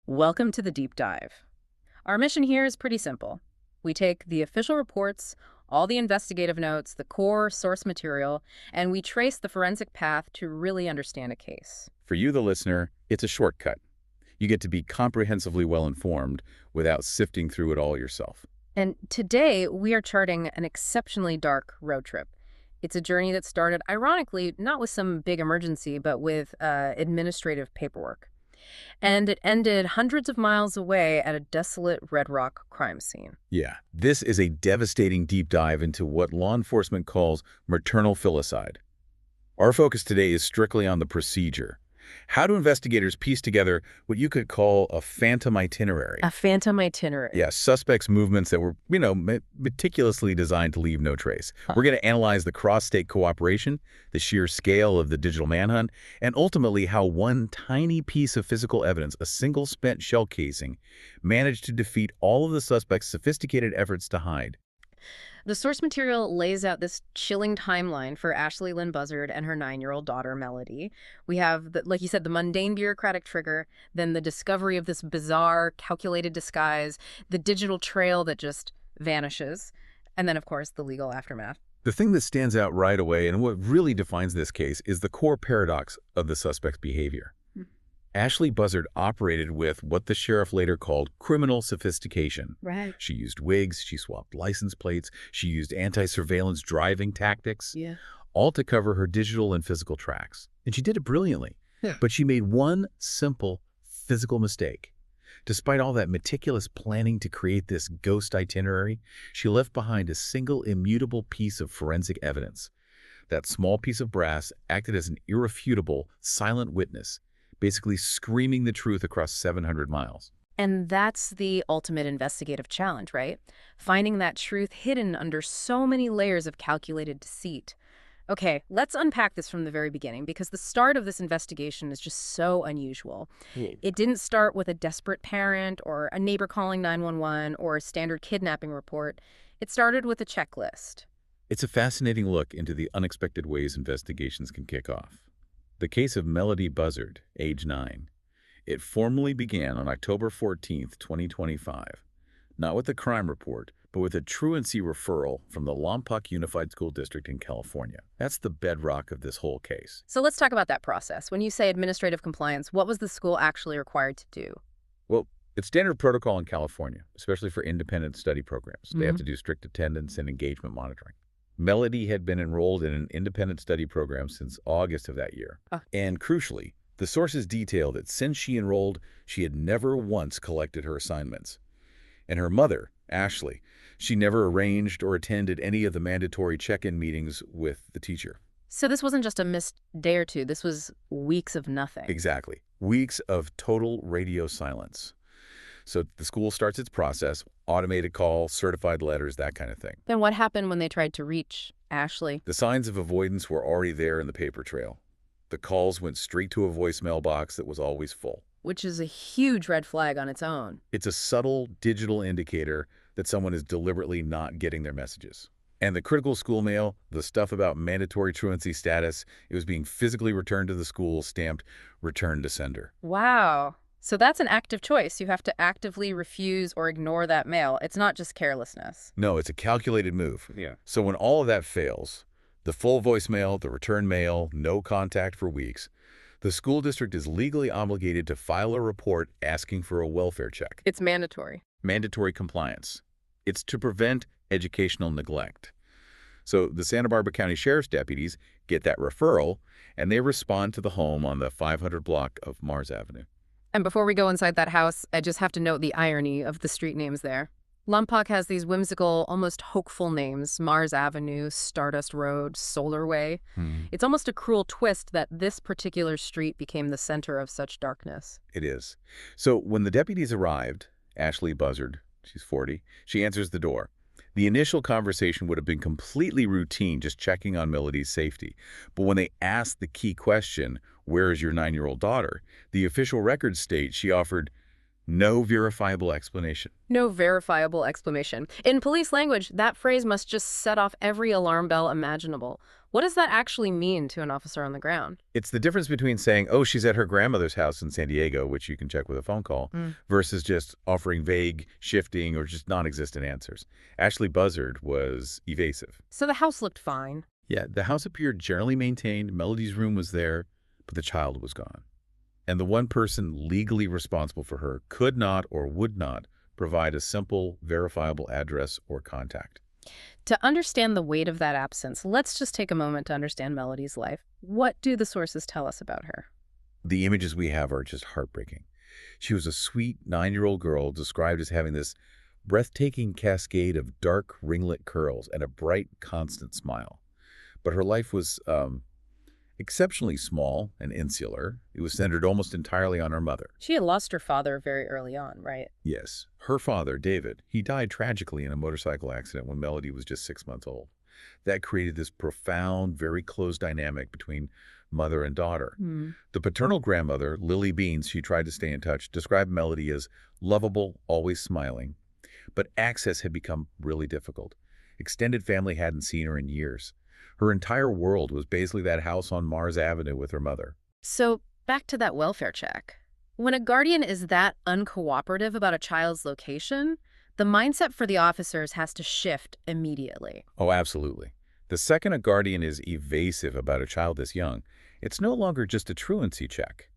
Welcome to the deep dive. Our mission here is pretty simple. We take the official reports, all the investigative notes, the core source material, and we trace the forensic path to really understand a case. For you, the listener, it's a shortcut. You get to be comprehensively well-informed without sifting through it all yourself. And today, we are charting an exceptionally dark road trip. It's a journey that started, ironically, not with some big emergency, but with administrative paperwork. And it ended hundreds of miles away at a desolate Red Rock crime scene. Yeah, this is a devastating deep dive into what law enforcement calls maternal filicide. Our focus today is strictly on the procedure. How do investigators piece together what you could call a phantom itinerary? A phantom itinerary. Yeah, suspects' movements that were, meticulously designed to leave no trace. We're going to analyze the cross-state cooperation, the sheer scale of the digital manhunt, and ultimately how one tiny piece of physical evidence, a single spent shell casing, managed to defeat all of the suspects' sophisticated efforts to hide. The source material lays out this chilling timeline for Ashlee Buzzard and her 9-year-old daughter, Melodee. We have, like you said, the mundane bureaucratic trigger, then the discovery of this bizarre, calculated disguise, the digital trail that just vanishes, and then, of course, the legal aftermath. The thing that stands out right away and what really defines this case is the core paradox of the suspect's behavior. Ashlee Buzzard operated with what the sheriff later called criminal sophistication. Right. She used wigs, she swapped license plates, she used anti-surveillance driving tactics, all to cover her digital and physical tracks. And she did it brilliantly. Yeah. But she made one simple physical mistake. Despite all that meticulous planning to create this ghost itinerary, she left behind a single immutable piece of forensic evidence. That small piece of brass acted as an irrefutable, silent witness, basically screaming the truth across 700 miles. And that's the ultimate investigative challenge, right? Finding that truth hidden under so many layers of calculated deceit. Okay, let's unpack this from the very beginning, because the start of this investigation is just so unusual. It didn't start with a desperate parent or a neighbor calling 911 or a standard kidnapping report. It started with a checklist. It's a fascinating look into the unexpected ways investigations can kick off. The case of Melodee Buzzard, age 9. It formally began on October 14, 2025, not with a crime report, but with a truancy referral from the Lompoc Unified School District in California. That's the bedrock of this whole case. So let's talk about that process. When you say administrative compliance, what was the school actually required to do? Well, it's standard protocol in California, especially for independent study programs. They have to do strict attendance and engagement monitoring. Melodee had been enrolled in an independent study program since August of that year. And crucially, the sources detail that since she enrolled, she had never once collected her assignments. And her mother, Ashlee, she never arranged or attended any of the mandatory check-in meetings with the teacher. So this wasn't just a missed day or two. This was weeks of nothing. Exactly. Weeks of total radio silence. So the school starts its process, automated calls, certified letters, that kind of thing. Then what happened when they tried to reach Ashlee? The signs of avoidance were already there in the paper trail. The calls went straight to a voicemail box that was always full. Which is a huge red flag on its own. It's a subtle digital indicator that someone is deliberately not getting their messages. And the critical school mail, the stuff about mandatory truancy status, it was being physically returned to the school, stamped "Return to Sender." Wow. So that's an active choice. You have to actively refuse or ignore that mail. It's not just carelessness. No, it's a calculated move. Yeah. So when all of that fails, the full voicemail, the return mail, no contact for weeks, the school district is legally obligated to file a report asking for a welfare check. It's mandatory. Mandatory compliance. It's to prevent educational neglect. So the Santa Barbara County Sheriff's deputies get that referral, and they respond to the home on the 500 block of Mars Avenue. And before we go inside that house, I just have to note the irony of the street names there. Lompoc has these whimsical, almost hopeful names: Mars Avenue, Stardust Road, Solar Way. It's almost a cruel twist that this particular street became the center of such darkness. It is. So when the deputies arrived, Ashlee Buzzard, she's 40, she answers the door. The initial conversation would have been completely routine, just checking on Melodee's safety. But when they asked the key question, "Where is your 9-year-old daughter?" the official records state she offered, No verifiable explanation. No verifiable explanation. In police language, that phrase must just set off every alarm bell imaginable. What does that actually mean to an officer on the ground? It's the difference between saying, oh, she's at her grandmother's house in San Diego, which you can check with a phone call, versus just offering vague, shifting, or just non-existent answers. Ashlee Buzzard was evasive. So the house looked fine. Yeah, the house appeared generally maintained, Melodee's room was there, but the child was gone. And the one person legally responsible for her could not or would not provide a simple, verifiable address or contact. To understand the weight of that absence, let's just take a moment to understand Melodee's life. What do the sources tell us about her? The images we have are just heartbreaking. She was a sweet 9-year-old girl described as having this breathtaking cascade of dark ringlet curls and a bright, constant smile. But her life was exceptionally small and insular. It was centered almost entirely on her mother. She had lost her father very early on, right? Yes. Her father, David, he died tragically in a motorcycle accident when Melodee was just 6 months old. That created this profound, very close dynamic between mother and daughter. The paternal grandmother, Lily Beans, she tried to stay in touch, described Melodee as lovable, always smiling. But access had become really difficult. Extended family hadn't seen her in years. Her entire world was basically that house on Mars Avenue with her mother. So back to that welfare check. When a guardian is that uncooperative about a child's location, the mindset for the officers has to shift immediately. Oh, absolutely. The second a guardian is evasive about a child this young, it's no longer just a truancy check.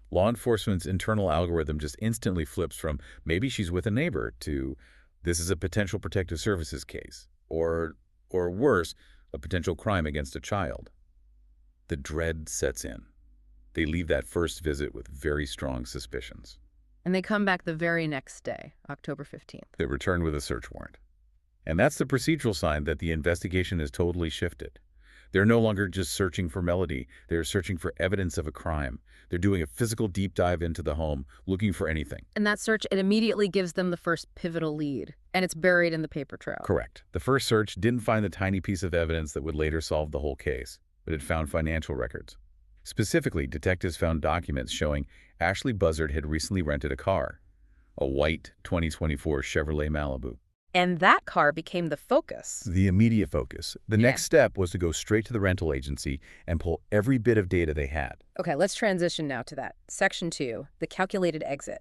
Law enforcement's internal algorithm just instantly flips from maybe she's with a neighbor to this is a potential protective services case, or worse, a potential crime against a child. The dread sets in. They leave that first visit with very strong suspicions. And they come back the very next day, October 15th. They return with a search warrant. And that's the procedural sign that the investigation has totally shifted. They're no longer just searching for Melodee. They're searching for evidence of a crime. They're doing a physical deep dive into the home, looking for anything. And that search, it immediately gives them the first pivotal lead. And it's buried in the paper trail. Correct. The first search didn't find the tiny piece of evidence that would later solve the whole case, but it found financial records. Specifically, detectives found documents showing Ashlee Buzzard had recently rented a car, a white 2024 Chevrolet Malibu. And that car became the focus. The immediate focus. The next step was to go straight to the rental agency and pull every bit of data they had. Okay, let's transition now to that. Section 2, the calculated exit.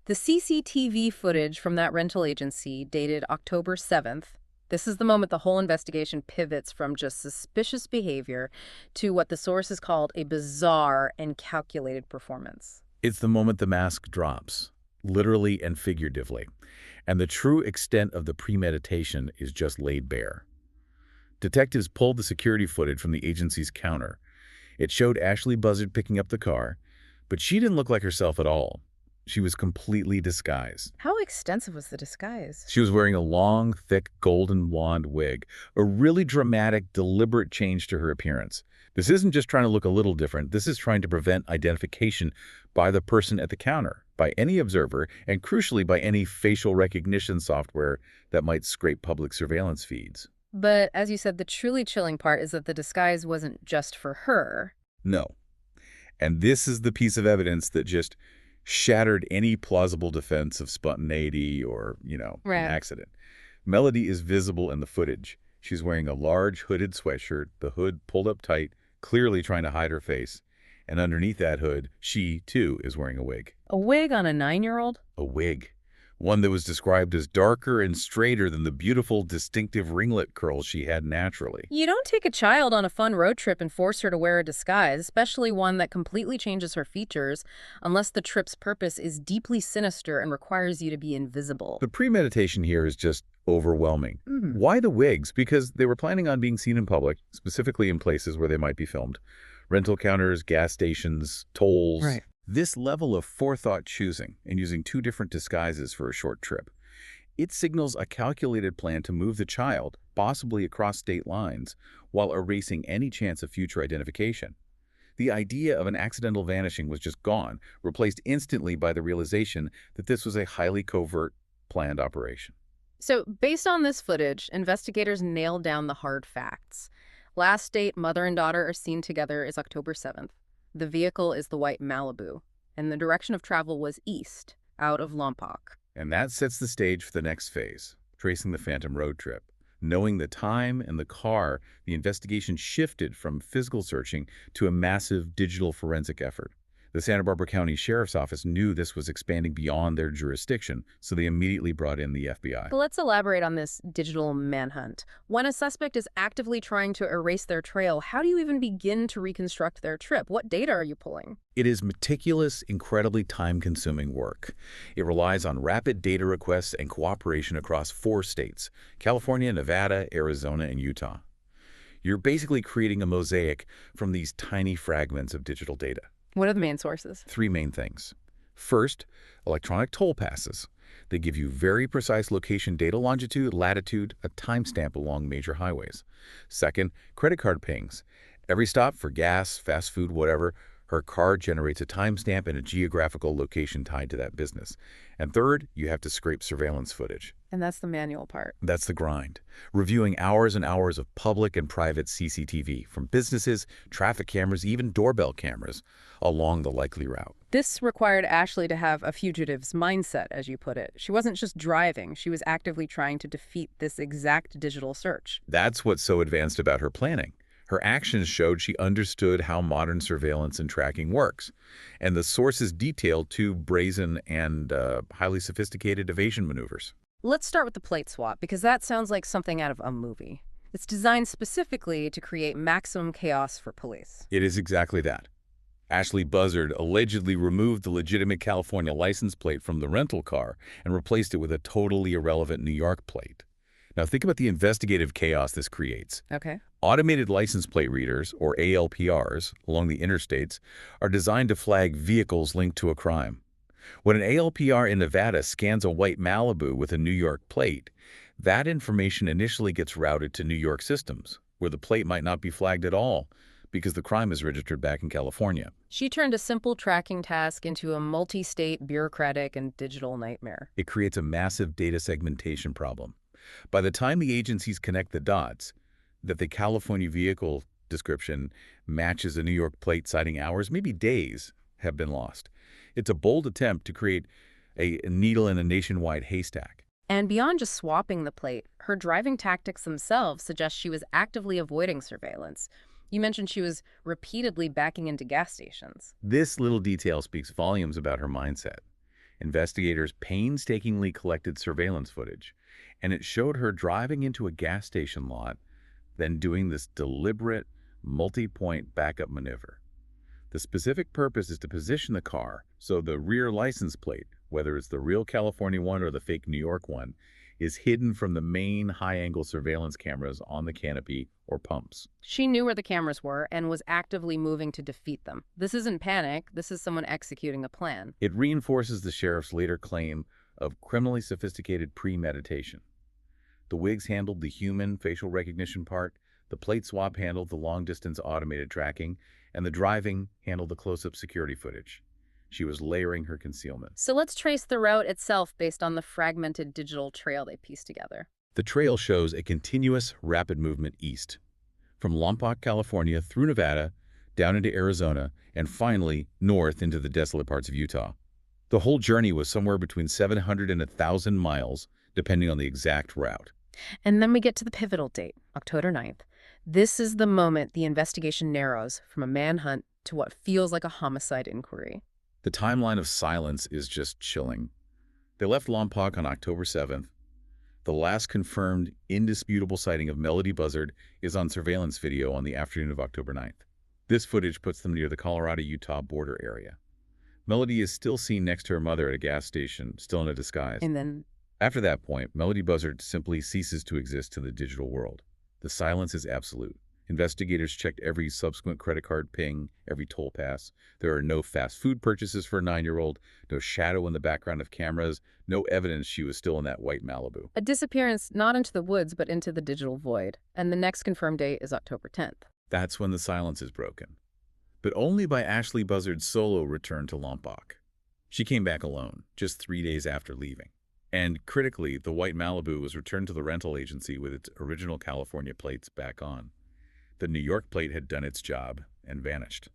The CCTV footage from that rental agency dated October 7th. This is the moment the whole investigation pivots from just suspicious behavior to what the sources called a bizarre and calculated performance. It's the moment the mask drops, literally and figuratively, and the true extent of the premeditation is just laid bare. Detectives pulled the security footage from the agency's counter. It showed Ashlee Buzzard picking up the car, but she didn't look like herself at all. She was completely disguised. How extensive was the disguise? She was wearing a long, thick, golden blonde wig, a really dramatic, deliberate change to her appearance. This isn't just trying to look a little different. This is trying to prevent identification by the person at the counter, by any observer, and crucially by any facial recognition software that might scrape public surveillance feeds. But as you said, the truly chilling part is that the disguise wasn't just for her. No. And this is the piece of evidence that just shattered any plausible defense of spontaneity or, an accident. Melodee is visible in the footage. She's wearing a large hooded sweatshirt, the hood pulled up tight, clearly trying to hide her face. And underneath that hood, she, too, is wearing a wig. A wig on a 9-year-old? A wig. One that was described as darker and straighter than the beautiful, distinctive ringlet curls she had naturally. You don't take a child on a fun road trip and force her to wear a disguise, especially one that completely changes her features, unless the trip's purpose is deeply sinister and requires you to be invisible. The premeditation here is just overwhelming. Why the wigs? Because they were planning on being seen in public, specifically in places where they might be filmed. Rental counters, gas stations, tolls. Right. This level of forethought choosing and using 2 different disguises for a short trip, it signals a calculated plan to move the child, possibly across state lines, while erasing any chance of future identification. The idea of an accidental vanishing was just gone, replaced instantly by the realization that this was a highly covert, planned operation. So, based on this footage, investigators nailed down the hard facts. Last date mother and daughter are seen together is October 7th. The vehicle is the white Malibu, and the direction of travel was east, out of Lompoc. And that sets the stage for the next phase, tracing the Phantom road trip. Knowing the time and the car, the investigation shifted from physical searching to a massive digital forensic effort. The Santa Barbara County Sheriff's Office knew this was expanding beyond their jurisdiction, so they immediately brought in the FBI. But let's elaborate on this digital manhunt. When a suspect is actively trying to erase their trail, how do you even begin to reconstruct their trip? What data are you pulling? It is meticulous, incredibly time-consuming work. It relies on rapid data requests and cooperation across 4 states: California, Nevada, Arizona, and Utah. You're basically creating a mosaic from these tiny fragments of digital data. What are the main sources? 3 main things. First, electronic toll passes. They give you very precise location data, longitude, latitude, a timestamp along major highways. Second, credit card pings. Every stop for gas, fast food, whatever, her card generates a timestamp and a geographical location tied to that business. And third, you have to scrape surveillance footage. And that's the manual part. That's the grind. Reviewing hours and hours of public and private CCTV from businesses, traffic cameras, even doorbell cameras along the likely route. This required Ashlee to have a fugitive's mindset, as you put it. She wasn't just driving. She was actively trying to defeat this exact digital search. That's what's so advanced about her planning. Her actions showed she understood how modern surveillance and tracking works, and the sources detailed 2 brazen and highly sophisticated evasion maneuvers. Let's start with the plate swap, because that sounds like something out of a movie. It's designed specifically to create maximum chaos for police. It is exactly that. Ashlee Buzzard allegedly removed the legitimate California license plate from the rental car and replaced it with a totally irrelevant New York plate. Now think about the investigative chaos this creates. Okay. Automated license plate readers, or ALPRs, along the interstates are designed to flag vehicles linked to a crime. When an ALPR in Nevada scans a white Malibu with a New York plate, that information initially gets routed to New York systems, where the plate might not be flagged at all because the crime is registered back in California. She turned a simple tracking task into a multi-state, bureaucratic, and digital nightmare. It creates a massive data segmentation problem. By the time the agencies connect the dots, that the California vehicle description matches a New York plate citing hours, maybe days, have been lost. It's a bold attempt to create a needle in a nationwide haystack. And beyond just swapping the plate, her driving tactics themselves suggest she was actively avoiding surveillance. You mentioned she was repeatedly backing into gas stations. This little detail speaks volumes about her mindset. Investigators painstakingly collected surveillance footage, and it showed her driving into a gas station lot, then doing this deliberate, multi-point backup maneuver. The specific purpose is to position the car so the rear license plate, whether it's the real California one or the fake New York one, is hidden from the main high-angle surveillance cameras on the canopy or pumps. She knew where the cameras were and was actively moving to defeat them. This isn't panic. This is someone executing a plan. It reinforces the sheriff's later claim of criminally sophisticated premeditation. The Whigs handled the human facial recognition part, the plate swap handled the long-distance automated tracking, and the driving handled the close-up security footage. She was layering her concealment. So let's trace the route itself based on the fragmented digital trail they pieced together. The trail shows a continuous, rapid movement east, from Lompoc, California, through Nevada, down into Arizona, and finally north into the desolate parts of Utah. The whole journey was somewhere between 700 and 1,000 miles, depending on the exact route. And then we get to the pivotal date, October 9th. This is the moment the investigation narrows from a manhunt to what feels like a homicide inquiry. The timeline of silence is just chilling. They left Lompoc on October 7th. The last confirmed, indisputable sighting of Melodee Buzzard is on surveillance video on the afternoon of October 9th. This footage puts them near the Colorado-Utah border area. Melodee is still seen next to her mother at a gas station, still in a disguise. And then, after that point, Melodee Buzzard simply ceases to exist in the digital world. The silence is absolute. Investigators checked every subsequent credit card ping, every toll pass. There are no fast food purchases for a 9-year-old, no shadow in the background of cameras, no evidence she was still in that white Malibu. a disappearance not into the woods, but into the digital void. And the next confirmed date is October 10th. That's when the silence is broken. But only by Ashlee Buzzard's solo return to Lompoc. She came back alone, just 3 days after leaving. And critically, the white Malibu was returned to the rental agency with its original California plates back on. The New York plate had done its job and vanished.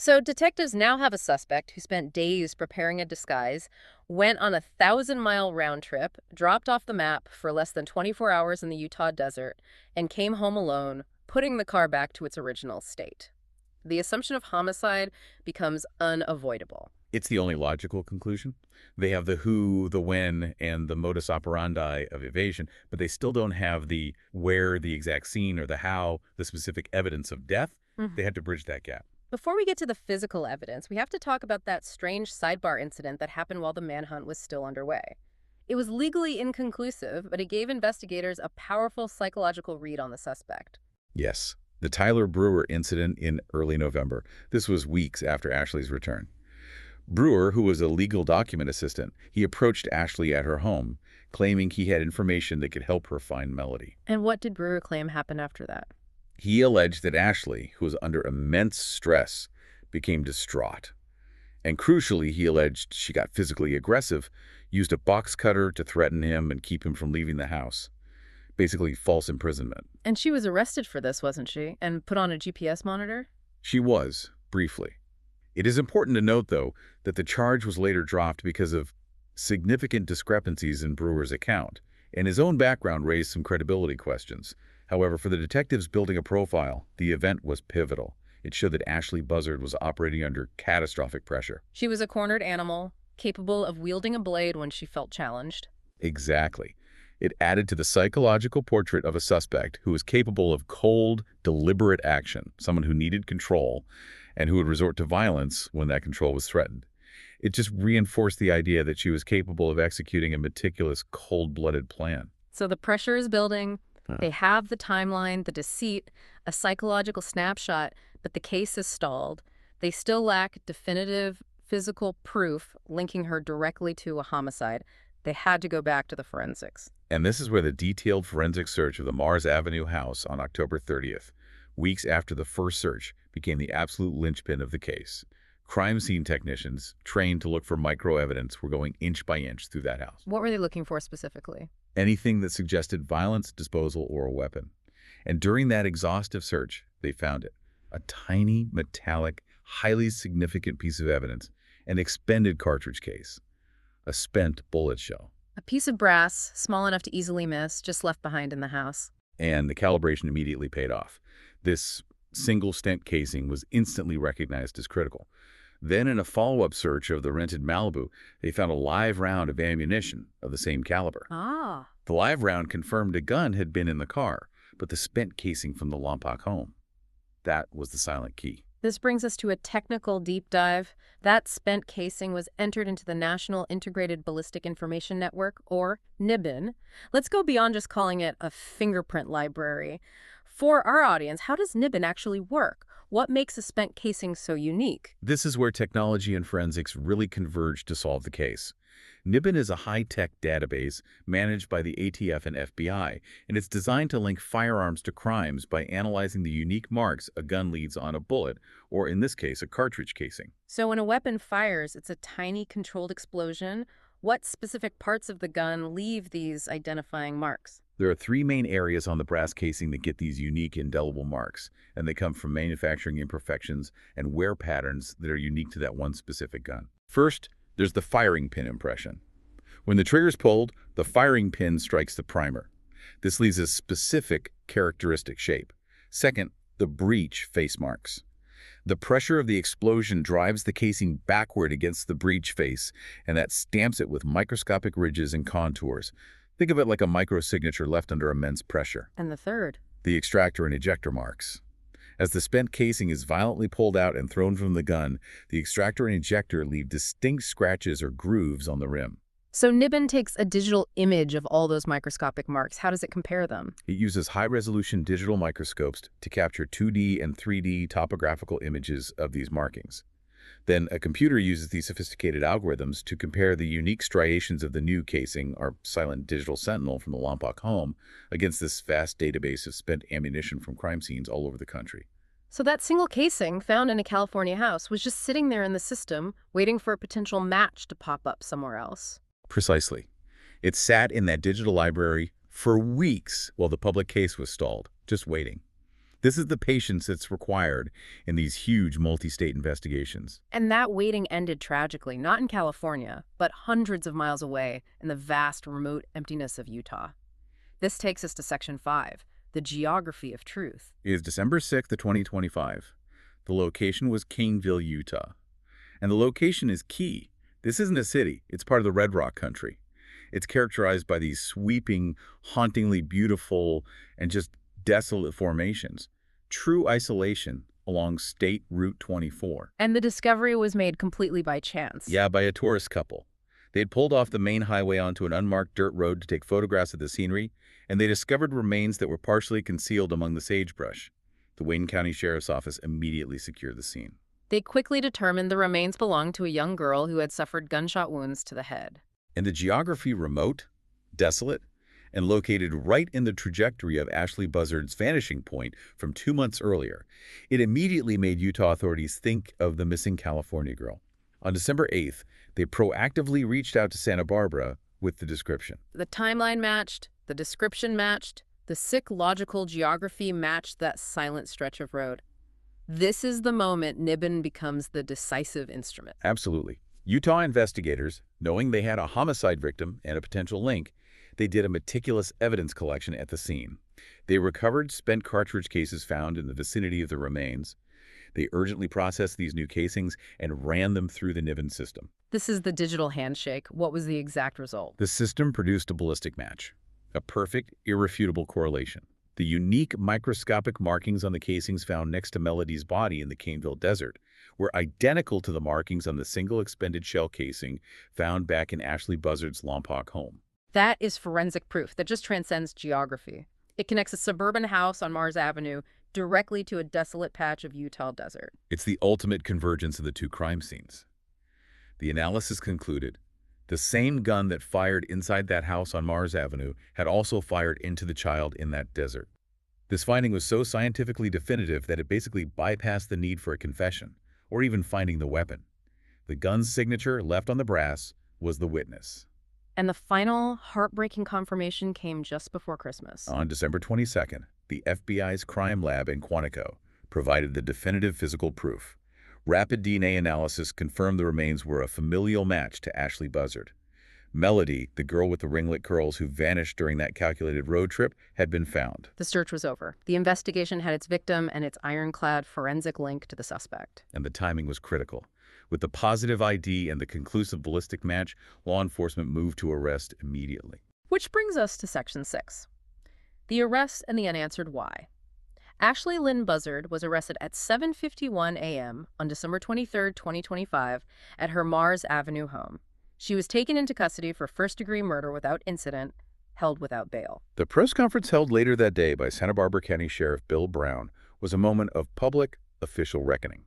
So detectives now have a suspect who spent days preparing a disguise, went on a 1,000-mile round trip, dropped off the map for less than 24 hours in the Utah desert, and came home alone, putting the car back to its original state. The assumption of homicide becomes unavoidable. It's the only logical conclusion. They have the who, the when, and the modus operandi of evasion, but they still don't have the where, the exact scene, or the how, the specific evidence of death. They had to bridge that gap. Before we get to the physical evidence, we have to talk about that strange sidebar incident that happened while the manhunt was still underway. It was legally inconclusive, but it gave investigators a powerful psychological read on the suspect. Yes, the Tyler Brewer incident in early November. This was weeks after Ashlee's return. Brewer, who was a legal document assistant, he approached Ashlee at her home, claiming he had information that could help her find Melodee. And what did Brewer claim happened after that? He alleged that Ashlee, who was under immense stress, became distraught. And crucially, he alleged she got physically aggressive, used a box cutter to threaten him and keep him from leaving the house. Basically, false imprisonment. And she was arrested for this, wasn't she? And put on a GPS monitor? She was, briefly. It is important to note, though, that the charge was later dropped because of significant discrepancies in Brewer's account, and his own background raised some credibility questions. However, for the detectives building a profile, the event was pivotal. It showed that Ashlee Buzzard was operating under catastrophic pressure. She was a cornered animal, capable of wielding a blade when she felt challenged. Exactly. It added to the psychological portrait of a suspect who was capable of cold, deliberate action, someone who needed control, and who would resort to violence when that control was threatened. It just reinforced the idea that she was capable of executing a meticulous, cold-blooded plan. So the pressure is building. They have the timeline, the deceit, a psychological snapshot, but the case is stalled. They still lack definitive physical proof linking her directly to a homicide. They had to go back to the forensics. And this is where the detailed forensic search of the Mars Avenue house on October 30th, weeks after the first search, became the absolute linchpin of the case. Crime scene technicians, trained to look for microevidence, were going inch by inch through that house. What were they looking for specifically? Anything that suggested violence, disposal, or a weapon. And during that exhaustive search, they found it. A tiny, metallic, highly significant piece of evidence, an expended cartridge case, a spent bullet shell. A piece of brass, small enough to easily miss, just left behind in the house. And the calibration immediately paid off. This single stent casing was instantly recognized as critical. Then in a follow-up search of the rented Malibu, they found a live round of ammunition of the same caliber. Ah. The live round confirmed a gun had been in the car, but the spent casing from the Lompoc home, that was the silent key. This brings us to a technical deep dive. That spent casing was entered into the National Integrated Ballistic Information Network, or NIBIN. Let's go beyond just calling it a fingerprint library. For our audience, how does NIBIN actually work? What makes a spent casing so unique? This is where technology and forensics really converge to solve the case. NIBIN is a high-tech database managed by the ATF and FBI, and it's designed to link firearms to crimes by analyzing the unique marks a gun leaves on a bullet, or in this case, a cartridge casing. So when a weapon fires, it's a tiny controlled explosion. What specific parts of the gun leave these identifying marks? There are three main areas on the brass casing that get these unique indelible marks, and they come from manufacturing imperfections and wear patterns that are unique to that one specific gun. First, there's the firing pin impression. When the trigger's pulled, the firing pin strikes the primer. This leaves a specific characteristic shape. Second, the breech face marks. The pressure of the explosion drives the casing backward against the breech face, and that stamps it with microscopic ridges and contours. Think of it like a microsignature left under immense pressure. And the third? The extractor and ejector marks. As the spent casing is violently pulled out and thrown from the gun, the extractor and ejector leave distinct scratches or grooves on the rim. So NIBIN takes a digital image of all those microscopic marks. How does it compare them? It uses high-resolution digital microscopes to capture 2D and 3D topographical images of these markings. Then a computer uses these sophisticated algorithms to compare the unique striations of the new casing, our silent digital sentinel from the Lompoc home, against this vast database of spent ammunition from crime scenes all over the country. So that single casing found in a California house was just sitting there in the system, waiting for a potential match to pop up somewhere else. Precisely. It sat in that digital library for weeks while the public case was stalled, just waiting. This is the patience that's required in these huge multi-state investigations. And that waiting ended tragically, not in California, but hundreds of miles away in the vast, remote emptiness of Utah. This takes us to Section 5, the geography of truth. It is December 6th of 2025. The location was Caineville, Utah. And the location is key. This isn't a city. It's part of the Red Rock country. It's characterized by these sweeping, hauntingly beautiful, and just desolate formations. True isolation along State Route 24. And the discovery was made completely by chance. Yeah, by a tourist couple. They had pulled off the main highway onto an unmarked dirt road to take photographs of the scenery, and they discovered remains that were partially concealed among the sagebrush. The Wayne County Sheriff's Office immediately secured the scene. They quickly determined the remains belonged to a young girl who had suffered gunshot wounds to the head. And the geography remote, desolate, and located right in the trajectory of Ashlee Buzzard's vanishing point from 2 months earlier, it immediately made Utah authorities think of the missing California girl. On December 8th, they proactively reached out to Santa Barbara with the description. The timeline matched, the description matched, the sick logical geography matched that silent stretch of road. This is the moment Nibbin becomes the decisive instrument. Absolutely. Utah investigators, knowing they had a homicide victim and a potential link, they did a meticulous evidence collection at the scene. They recovered spent cartridge cases found in the vicinity of the remains. They urgently processed these new casings and ran them through the Nibbin system. This is the digital handshake. What was the exact result? The system produced a ballistic match, a perfect, irrefutable correlation. The unique microscopic markings on the casings found next to Melodee's body in the Caineville Desert were identical to the markings on the single expended shell casing found back in Ashlee Buzzard's Lompoc home. That is forensic proof that just transcends geography. It connects a suburban house on Mars Avenue directly to a desolate patch of Utah desert. It's the ultimate convergence of the two crime scenes. The analysis concluded the same gun that fired inside that house on Mars Avenue had also fired into the child in that desert. This finding was so scientifically definitive that it basically bypassed the need for a confession or even finding the weapon. The gun's signature left on the brass was the witness. And the final heartbreaking confirmation came just before Christmas. On December 22nd, the FBI's crime lab in Quantico provided the definitive physical proof. Rapid DNA analysis confirmed the remains were a familial match to Ashlee Buzzard. Melodee, the girl with the ringlet curls who vanished during that calculated road trip, had been found. The search was over. The investigation had its victim and its ironclad forensic link to the suspect. And the timing was critical. With the positive ID and the conclusive ballistic match, law enforcement moved to arrest immediately. Which brings us to Section 6. The arrest and the unanswered why. Ashlee Lynn Buzzard was arrested at 7:51 a.m. on December 23, 2025, at her Mars Avenue home. She was taken into custody for first-degree murder without incident, held without bail. The press conference held later that day by Santa Barbara County Sheriff Bill Brown was a moment of public, official reckoning.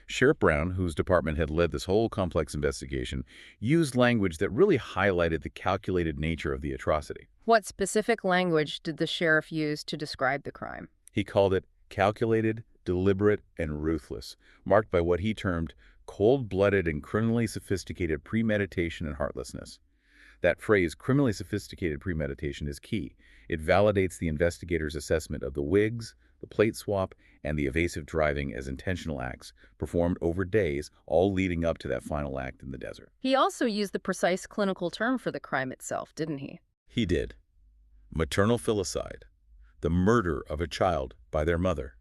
Sheriff Brown, whose department had led this whole complex investigation, used language that really highlighted the calculated nature of the atrocity. What specific language did the sheriff use to describe the crime? He called it calculated, deliberate, and ruthless, marked by what he termed cold-blooded and criminally sophisticated premeditation and heartlessness. That phrase, criminally sophisticated premeditation, is key. It validates the investigator's assessment of the wigs, the plate swap, and the evasive driving as intentional acts performed over days, all leading up to that final act in the desert. He also used the precise clinical term for the crime itself, didn't he? He did. Maternal filicide, the murder of a child by their mother.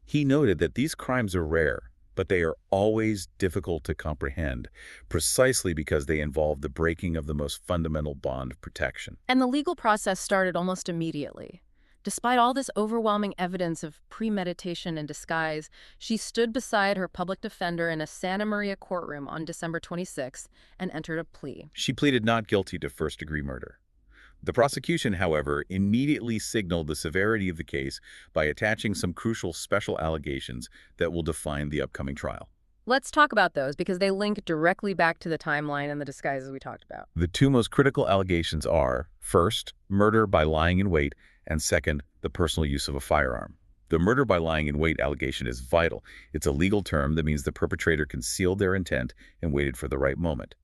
He noted that these crimes are rare, but they are always difficult to comprehend, precisely because they involve the breaking of the most fundamental bond of protection. And the legal process started almost immediately. Despite all this overwhelming evidence of premeditation and disguise, she stood beside her public defender in a Santa Maria courtroom on December 26 and entered a plea. She pleaded not guilty to first-degree murder. The prosecution, however, immediately signaled the severity of the case by attaching some crucial special allegations that will define the upcoming trial. Let's talk about those because they link directly back to the timeline and the disguises we talked about. The two most critical allegations are, first, murder by lying in wait, and second, the personal use of a firearm. The murder by lying in wait allegation is vital. It's a legal term that means the perpetrator concealed their intent and waited for the right moment.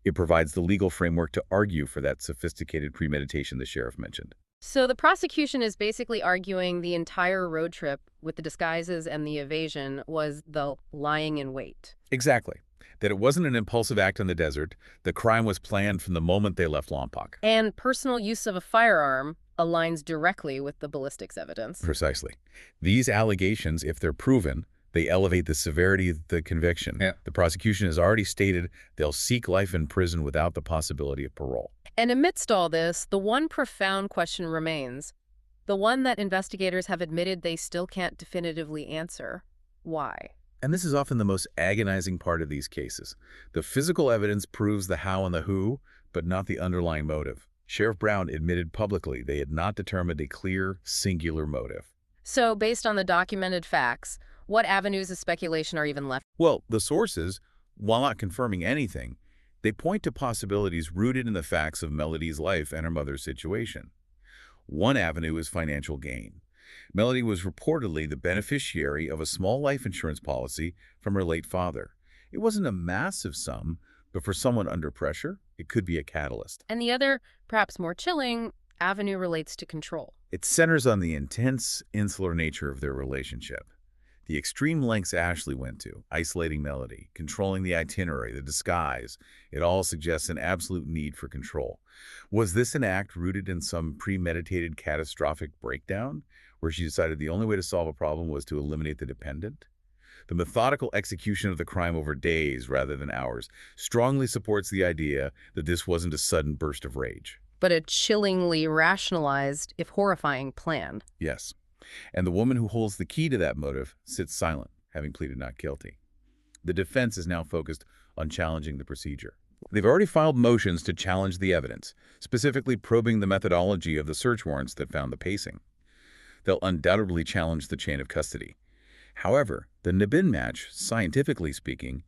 It provides the legal framework to argue for that sophisticated premeditation the sheriff mentioned. So the prosecution is basically arguing the entire road trip with the disguises and the evasion was the lying in wait. Exactly. That it wasn't an impulsive act in the desert. The crime was planned from the moment they left Lompoc. And personal use of a firearm aligns directly with the ballistics evidence. Precisely. These allegations, if they're proven, they elevate the severity of the conviction. Yeah. The prosecution has already stated they'll seek life in prison without the possibility of parole. And amidst all this, the one profound question remains, the one that investigators have admitted they still can't definitively answer. Why? And this is often the most agonizing part of these cases. The physical evidence proves the how and the who, but not the underlying motive. Sheriff Brown admitted publicly they had not determined a clear, singular motive. So, based on the documented facts, what avenues of speculation are even left? Well, the sources, while not confirming anything, they point to possibilities rooted in the facts of Melodee's life and her mother's situation. One avenue is financial gain. Melodee was reportedly the beneficiary of a small life insurance policy from her late father. It wasn't a massive sum, but for someone under pressure, it could be a catalyst. And the other, perhaps more chilling, avenue relates to control. It centers on the intense, insular nature of their relationship. The extreme lengths Ashlee went to, isolating Melodee, controlling the itinerary, the disguise, it all suggests an absolute need for control. Was this an act rooted in some premeditated catastrophic breakdown, where she decided the only way to solve a problem was to eliminate the dependent? The methodical execution of the crime over days rather than hours strongly supports the idea that this wasn't a sudden burst of rage. But a chillingly rationalized, if horrifying, plan. Yes. And the woman who holds the key to that motive sits silent, having pleaded not guilty. The defense is now focused on challenging the procedure. They've already filed motions to challenge the evidence, specifically probing the methodology of the search warrants that found the pacing. They'll undoubtedly challenge the chain of custody. However, the Nabin match, scientifically speaking,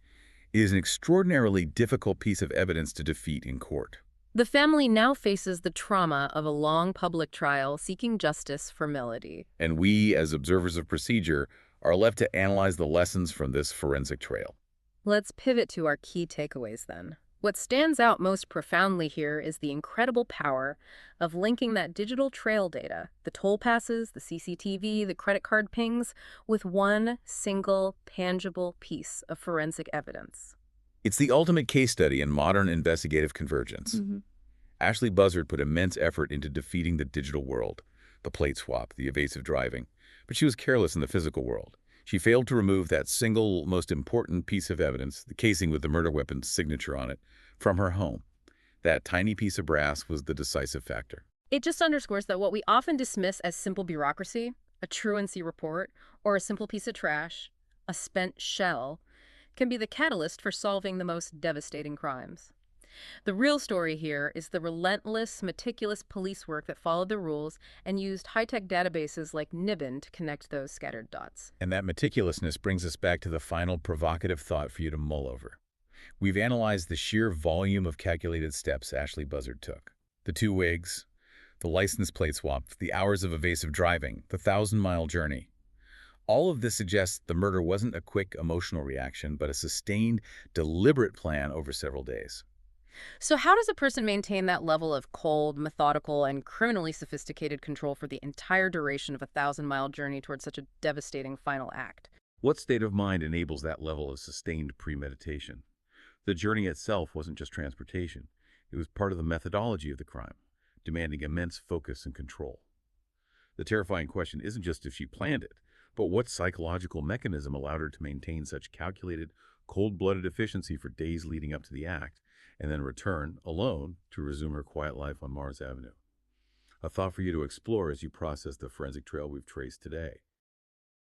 is an extraordinarily difficult piece of evidence to defeat in court. The family now faces the trauma of a long public trial seeking justice for Melodee. And we, as observers of procedure, are left to analyze the lessons from this forensic trail. Let's pivot to our key takeaways then. What stands out most profoundly here is the incredible power of linking that digital trail data, the toll passes, the CCTV, the credit card pings, with one single, tangible piece of forensic evidence. It's the ultimate case study in modern investigative convergence. Ashlee Buzzard put immense effort into defeating the digital world, the plate swap, the evasive driving, but she was careless in the physical world. She failed to remove that single, most important piece of evidence, the casing with the murder weapon's signature on it, from her home. That tiny piece of brass was the decisive factor. It just underscores that what we often dismiss as simple bureaucracy, a truancy report, or a simple piece of trash, a spent shell, can be the catalyst for solving the most devastating crimes. The real story here is the relentless, meticulous police work that followed the rules and used high-tech databases like Nibin to connect those scattered dots. And that meticulousness brings us back to the final provocative thought for you to mull over. We've analyzed the sheer volume of calculated steps Ashlee Buzzard took. The 2 wigs, the license plate swap, the hours of evasive driving, the 1,000-mile journey. All of this suggests the murder wasn't a quick emotional reaction, but a sustained, deliberate plan over several days. So how does a person maintain that level of cold, methodical, and criminally sophisticated control for the entire duration of a 1,000-mile journey towards such a devastating final act? What state of mind enables that level of sustained premeditation? The journey itself wasn't just transportation. It was part of the methodology of the crime, demanding immense focus and control. The terrifying question isn't just if she planned it, but what psychological mechanism allowed her to maintain such calculated, cold-blooded efficiency for days leading up to the act, and then return, alone, to resume her quiet life on Mars Avenue. A thought for you to explore as you process the forensic trail we've traced today.